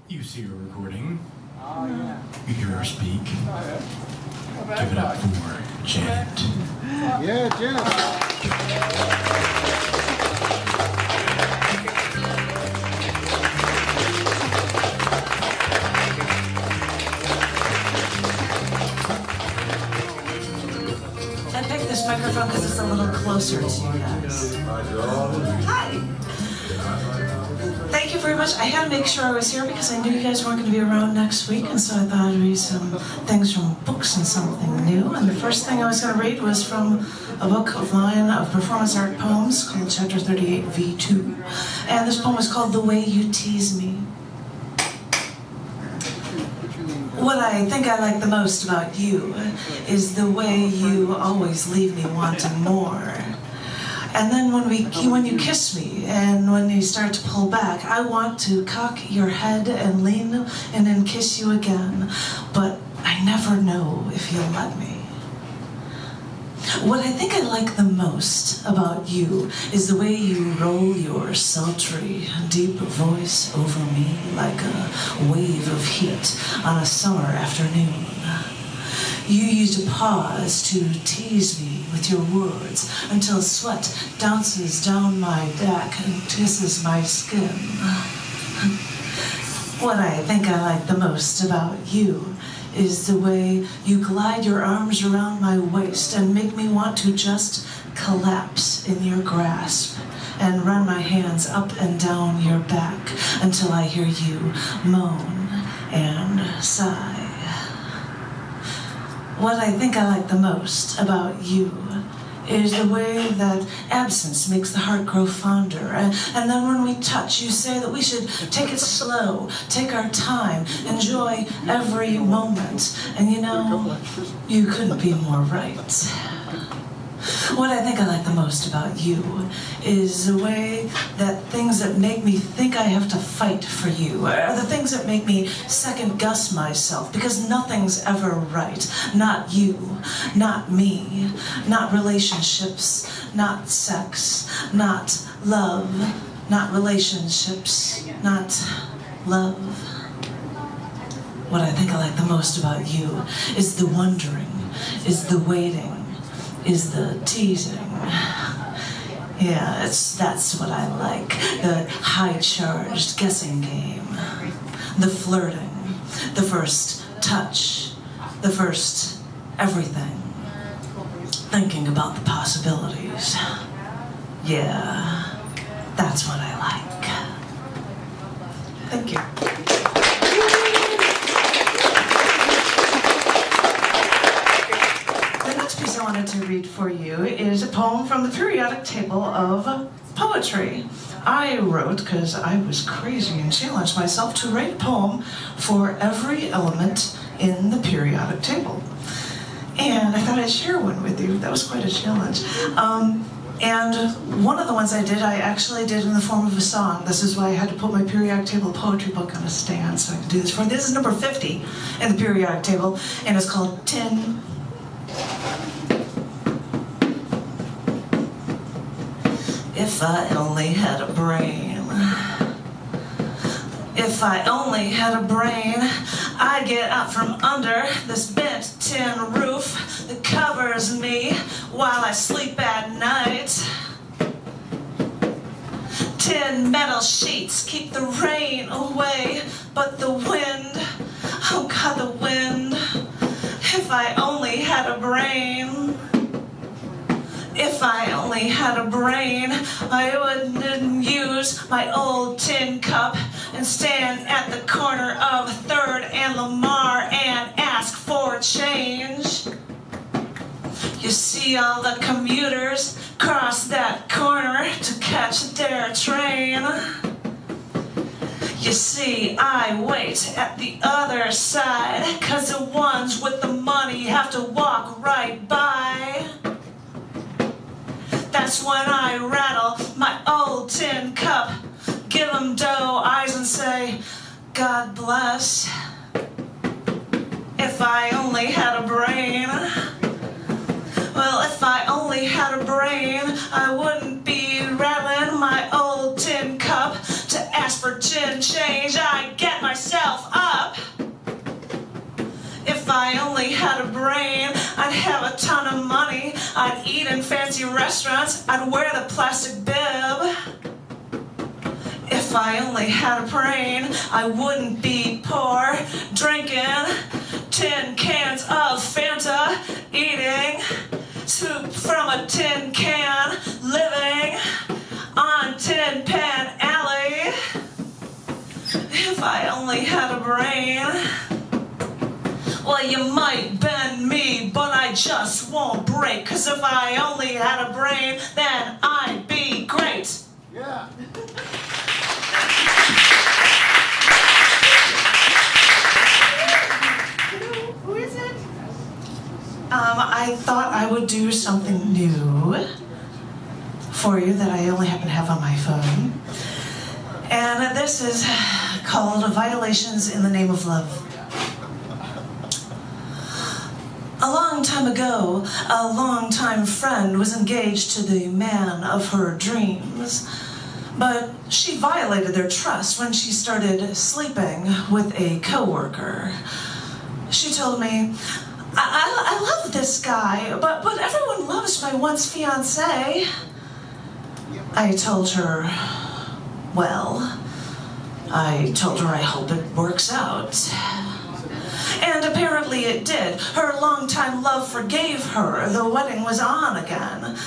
You see her recording. Oh, yeah. You hear her speak. Give it up for Janet. Yeah, Janet. I picked this microphone because it's a little closer to you guys. Hi. Thank you very much. I had to make sure I was here because I knew you guys weren't going to be around next week, and so I thought I'd read some things from books and something new. And the first thing I was going to read was from a book of mine of performance art poems called Chapter 38 V2. And this poem is called The Way You Tease Me. What I think I like the most about you is the way you always leave me wanting more. And then when you kiss me and when you start to pull back, I want to cock your head and lean and then kiss you again. But I never know if you'll let me. What I think I like the most about you is the way you roll your sultry, deep voice over me like a wave of heat on a summer afternoon. You use a pause to tease me with your words until sweat dances down my back and kisses my skin. What I think I like the most about you is the way you glide your arms around my waist and make me want to just collapse in your grasp and run my hands up and down your back until I hear you moan and sigh. What I think I like the most about you is the way that absence makes the heart grow fonder. And then when we touch, you say that we should take it slow, take our time, enjoy every moment. And you know, you couldn't be more right. What I think I like the most about you is the way that things that make me think I have to fight for you are the things that make me second-guess myself, because nothing's ever right. Not you, not me, not relationships, not sex, not love, not relationships, not love. What I think I like the most about you is the wondering, is the waiting, is the teasing. Yeah, that's what I like. The high-charged guessing game. The flirting. The first touch. The first everything. Thinking about the possibilities. Yeah, that's what I like. Thank you. I wanted to read for you is a poem from the periodic table of poetry. I wrote, because I was crazy and challenged myself to write a poem for every element in the periodic table. And I thought I'd share one with you. That was quite a challenge. And one of the ones I actually did in the form of a song. This is why I had to put my periodic table poetry book on a stand so I could do this for. This is number 50 in the periodic table, and it's called Tin. If I only had a brain. If I only had a brain, I'd get out from under this bent tin roof that covers me while I sleep at night. Tin metal sheets keep the rain away, but the wind, oh God, the wind. If I only had a brain. If I only had a brain, I wouldn't use my old tin cup and stand at the corner of 3rd and Lamar and ask for change. You see all the commuters cross that corner to catch their train. You see, I wait at the other side, 'cause the ones with the money have to walk right by. That's when I rattle my old tin cup, give them doe eyes and say, God bless. If I only had a brain. Well, if I only had a brain, I wouldn't be rattling my old tin cup to ask for tin change, I get myself up. If I only had a brain, I'd have a ton of money. I'd eat in fancy restaurants, I'd wear the plastic bib. If I only had a brain, I wouldn't be poor, drinking tin cans of Fanta, eating soup from a tin can, living on Tin Pan Alley. If I only had a brain, well, you might bend me, but I just won't break. 'Cause if I only had a brain, then I'd be great. Yeah. Who is it? I thought I would do something new for you that I only happen to have on my phone. And this is called Violations in the Name of Love. A long time ago, a longtime friend was engaged to the man of her dreams. But she violated their trust when she started sleeping with a coworker. She told me, I love this guy, but everyone loves my once fiancé. I told her, well, I told her I hope it works out. And apparently it did. Her longtime love forgave her. The wedding was on again.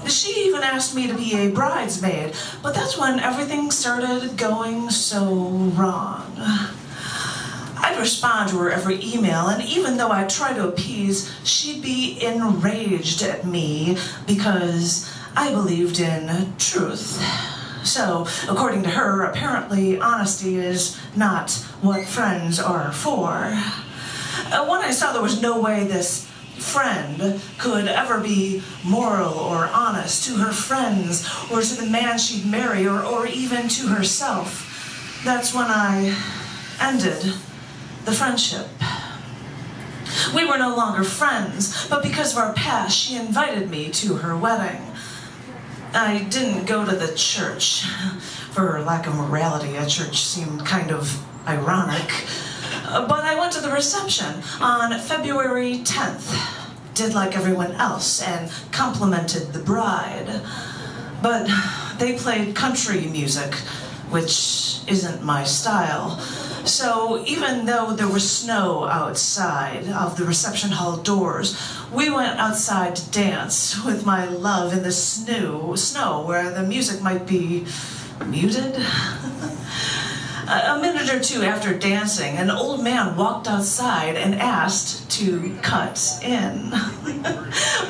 She even asked me to be a bridesmaid, but that's when everything started going so wrong. I'd respond to her every email, and even though I'd try to appease, she'd be enraged at me because I believed in truth. So, according to her, apparently honesty is not what friends are for. When I saw there was no way this friend could ever be moral or honest to her friends or to the man she'd marry or even to herself, that's when I ended the friendship. We were no longer friends, but because of our past, she invited me to her wedding. I didn't go to the church. For lack of morality, a church seemed kind of ironic. But I went to the reception on February 10th. Did like everyone else and complimented the bride. But they played country music, which isn't my style. So even though there was snow outside of the reception hall doors, we went outside to dance with my love in the snow where the music might be muted. A minute or two after dancing, an old man walked outside and asked to cut in.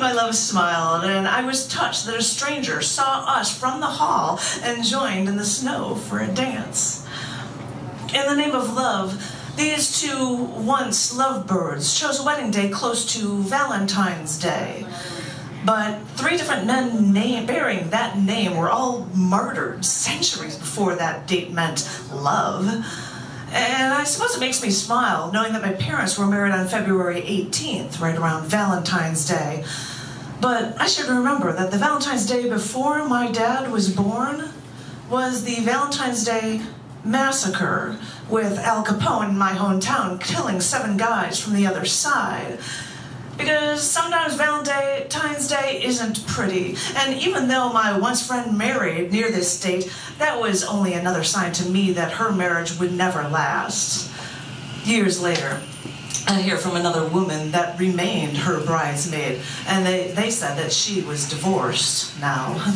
My love smiled, and I was touched that a stranger saw us from the hall and joined in the snow for a dance. In the name of love, these two once lovebirds chose a wedding day close to Valentine's Day. But 3 different men bearing that name were all murdered centuries before that date meant love. And I suppose it makes me smile knowing that my parents were married on February 18th, right around Valentine's Day. But I should remember that the Valentine's Day before my dad was born was the Valentine's Day massacre with Al Capone in my hometown killing 7 guys from the other side. Because sometimes Valentine's Day isn't pretty, and even though my once friend married near this date, that was only another sign to me that her marriage would never last. Years later, I hear from another woman that remained her bridesmaid, and they said that she was divorced now.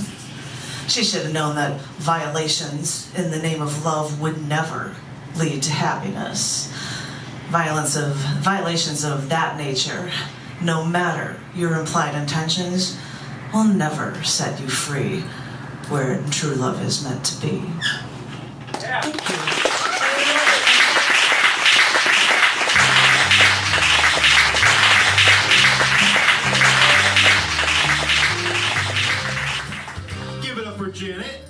She should have known that violations in the name of love would never lead to happiness. Violations of that nature, no matter your implied intentions, will never set you free where true love is meant to be. Thank you. Give it up for Janet.